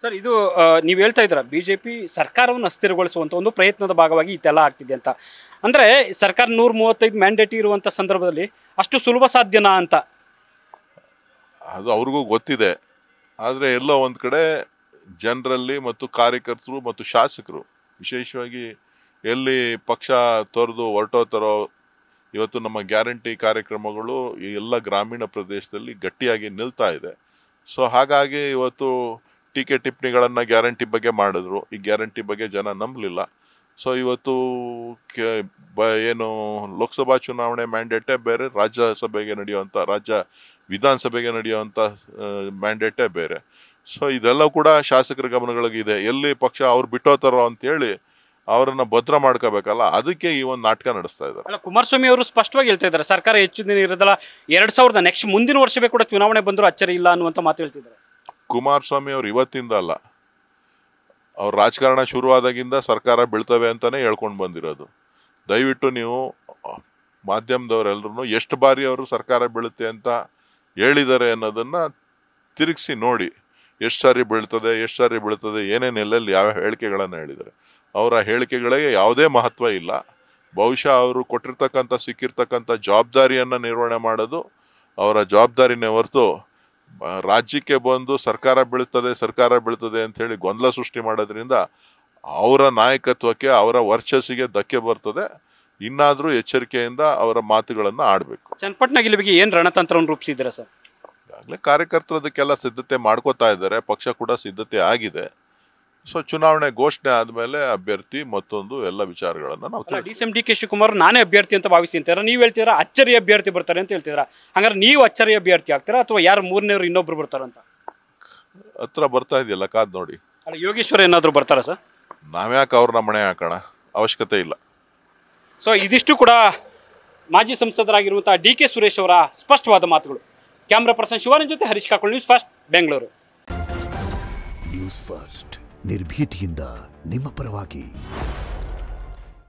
Sir ಇದು ನೀವು ಹೇಳ್ತಾ ಇದ್ದೀರಾ ಬಿಜೆಪಿ ಸರ್ಕಾರವನ್ನು ಅಸ್ಥಿರಗೊಳಿಸುವಂಥ ಒಂದು ಪ್ರಯತ್ನದ ಭಾಗವಾಗಿ ಇದೆಲ್ಲ ಆಗ್ತಿದೆ ಅಂತ. ಅಂದರೆ ಸರ್ಕಾರ 135 ಮ್ಯಾಂಡೇಟ್ ಇರುವಂಥ ಸಂದರ್ಭದಲ್ಲಿ ಅಷ್ಟು ಸುಲಭ ಸಾಧ್ಯನಾ ಅಂತ? ಅದು ಅವ್ರಿಗೂ ಗೊತ್ತಿದೆ. ಆದರೆ ಎಲ್ಲೋ ಒಂದು ಕಡೆ ಜನರಲ್ಲಿ ಮತ್ತು ಕಾರ್ಯಕರ್ತರು ಮತ್ತು ಶಾಸಕರು ವಿಶೇಷವಾಗಿ ಎಲ್ಲಿ ಪಕ್ಷ ತೊರೆದು ಹೊರಟೋತಾರೋ ಇವತ್ತು ನಮ್ಮ ಗ್ಯಾರಂಟಿ ಕಾರ್ಯಕ್ರಮಗಳು ಈ ಎಲ್ಲ ಗ್ರಾಮೀಣ ಪ್ರದೇಶದಲ್ಲಿ ಗಟ್ಟಿಯಾಗಿ ನಿಲ್ತಾ ಇದೆ. ಸೊ ಹಾಗಾಗಿ ಇವತ್ತು ಟೀಕೆ ಟಿಪ್ಪಣಿಗಳನ್ನು ಗ್ಯಾರಂಟಿ ಬಗ್ಗೆ ಮಾಡಿದ್ರು. ಈ ಗ್ಯಾರಂಟಿ ಬಗ್ಗೆ ಜನ ನಂಬಲಿಲ್ಲ. ಸೊ ಇವತ್ತು ಏನು ಲೋಕಸಭಾ ಚುನಾವಣೆ ಮ್ಯಾಂಡೇಟೇ ಬೇರೆ, ರಾಜ್ಯಸಭೆಗೆ ನಡೆಯುವಂಥ ವಿಧಾನಸಭೆಗೆ ನಡೆಯುವಂಥ ಮ್ಯಾಂಡೇಟೇ ಬೇರೆ. ಸೊ ಇದೆಲ್ಲ ಕೂಡ ಶಾಸಕರ ಗಮನಗಳಿಗಿದೆ. ಎಲ್ಲಿ ಪಕ್ಷ ಅವ್ರು ಬಿಟ್ಟೋತಾರೋ ಅಂತೇಳಿ ಅವರನ್ನ ಭದ್ರ ಮಾಡ್ಕೋಬೇಕಲ್ಲ, ಅದಕ್ಕೆ ಈ ಒಂದು ನಾಟಕ ನಡೆಸ್ತಾ ಇದ್ದಾರೆ. ಅಲ್ಲ, ಕುಮಾರಸ್ವಾಮಿ ಅವರು ಸ್ಪಷ್ಟವಾಗಿ ಹೇಳ್ತಾ ಇದ್ದಾರೆ ಸರ್ಕಾರ ಹೆಚ್ಚು ದಿನ ಇರೋದಲ್ಲ, 2000 ನೆಕ್ಸ್ಟ್ ಮುಂದಿನ ವರ್ಷವೇ ಕೂಡ ಚುನಾವಣೆ ಬಂದರೂ ಅಚ್ಚರಿ ಇಲ್ಲ ಅನ್ನುವಂಥ ಮಾತು ಹೇಳ್ತಿದ್ದಾರೆ. ಕುಮಾರಸ್ವಾಮಿ ಅವ್ರು ಇವತ್ತಿಂದ ಅಲ್ಲ, ಅವ್ರ ರಾಜಕಾರಣ ಶುರುವಾದಾಗಿಂದ ಸರ್ಕಾರ ಬೀಳ್ತವೆ ಅಂತಾನೆ ಹೇಳ್ಕೊಂಡು ಬಂದಿರೋದು. ದಯವಿಟ್ಟು ನೀವು ಮಾಧ್ಯಮದವರೆಲ್ಲರೂ ಎಷ್ಟು ಬಾರಿ ಅವರು ಸರ್ಕಾರ ಬೀಳುತ್ತೆ ಅಂತ ಹೇಳಿದ್ದಾರೆ ಅನ್ನೋದನ್ನ ತಿರುಗಿಸಿ ನೋಡಿ. ಎಷ್ಟು ಸಾರಿ ಬೀಳ್ತದೆ, ಏನೇನು ಎಲ್ಲೆಲ್ಲಿ ಯಾವ ಹೇಳಿಕೆಗಳನ್ನು ಹೇಳಿದ್ದಾರೆ. ಅವರ ಹೇಳಿಕೆಗಳಿಗೆ ಯಾವುದೇ ಮಹತ್ವ ಇಲ್ಲ. ಬಹುಶಃ ಅವರು ಸಿಕ್ಕಿರ್ತಕ್ಕಂಥ ಜವಾಬ್ದಾರಿಯನ್ನು ನಿರ್ವಹಣೆ ಮಾಡೋದು ಅವರ ಜವಾಬ್ದಾರಿನೇ ಹೊರತು ರಾಜ್ಯಕ್ಕೆ ಬಂದು ಸರ್ಕಾರ ಬೀಳ್ತದೆ ಅಂತ ಹೇಳಿ ಗೊಂದಲ ಸೃಷ್ಟಿ ಮಾಡೋದ್ರಿಂದ ಅವರ ನಾಯಕತ್ವಕ್ಕೆ, ಅವರ ವರ್ಚಸ್ಸಿಗೆ ಧಕ್ಕೆ ಬರ್ತದೆ. ಇನ್ನಾದರೂ ಎಚ್ಚರಿಕೆಯಿಂದ ಅವರ ಮಾತುಗಳನ್ನು ಆಡಬೇಕು. ಚನ್ನಪಟ್ಟಣ ಗೆಲುವಿಗೆ ಏನು ರಣತಂತ್ರವನ್ನು ರೂಪಿಸಿದ್ದೀರಾ ಸರ್? ಈಗಾಗಲೇ ಕಾರ್ಯಕರ್ತರು ಅದಕ್ಕೆಲ್ಲ ಸಿದ್ಧತೆ ಮಾಡ್ಕೋತಾ ಇದ್ದಾರೆ. ಪಕ್ಷ ಕೂಡ ಸಿದ್ಧತೆ ಆಗಿದೆ. ಸೊ ಚುನಾವಣೆ ಘೋಷಣೆ ಆದಮೇಲೆ ಅಭ್ಯರ್ಥಿ ಮತ್ತೊಂದು ಎಲ್ಲ ವಿಚಾರಗಳನ್ನು ನಾವು ಡಿ.ಕೆ ಶಿವಕುಮಾರ್ ನಾನೇ ಅಭ್ಯರ್ಥಿ ಅಂತ ಭಾವಿಸಿ ಅಂತೀರಾ? ನೀವು ಹೇಳ್ತೀರಾ ಅಚ್ಚರಿ ಅಭ್ಯರ್ಥಿ ಬರ್ತಾರೆ ಅಂತ ಹೇಳ್ತೀರಾ. ಹಂಗಾರೆ ನೀವು ಅಚ್ಚರಿ ಅಭ್ಯರ್ಥಿ ಆಗ್ತೀರಾ ಅಥವಾ ಯಾರು ಮೂರನೇವರು ಇನ್ನೊಬ್ರು ಬರ್ತಾರಂತ ಹತ್ರ ಬರ್ತಾ ಇದೆಯಲ್ಲ, ಕಾದ್ ನೋಡಿ. ಅಲ್ಲ, ಯೋಗೇಶ್ವರ ಏನಾದರೂ ಬರ್ತಾರಾ ಸರ್? ನಾವ್ಯಾಕೆ ಅವ್ರನ್ನ ಮಣೆ ಹಾಕೋಣ, ಅವಶ್ಯಕತೆ ಇಲ್ಲ. ಸೊ ಇದಿಷ್ಟು ಕೂಡ ಮಾಜಿ ಸಂಸದರಾಗಿರುವಂಥ ಡಿ.ಕೆ ಸುರೇಶ್ ಅವರ ಸ್ಪಷ್ಟವಾದ ಮಾತುಗಳು. ಕ್ಯಾಮ್ರಾ ಪರ್ಸನ್ ಶಿವಾನಂದ್ ಜೊತೆ Harish Kakol, news first, Bengaluru. News first ನಿರ್ಭೀತಿಯಿಂದ ನಿಮ್ಮ ಪರವಾಗಿ.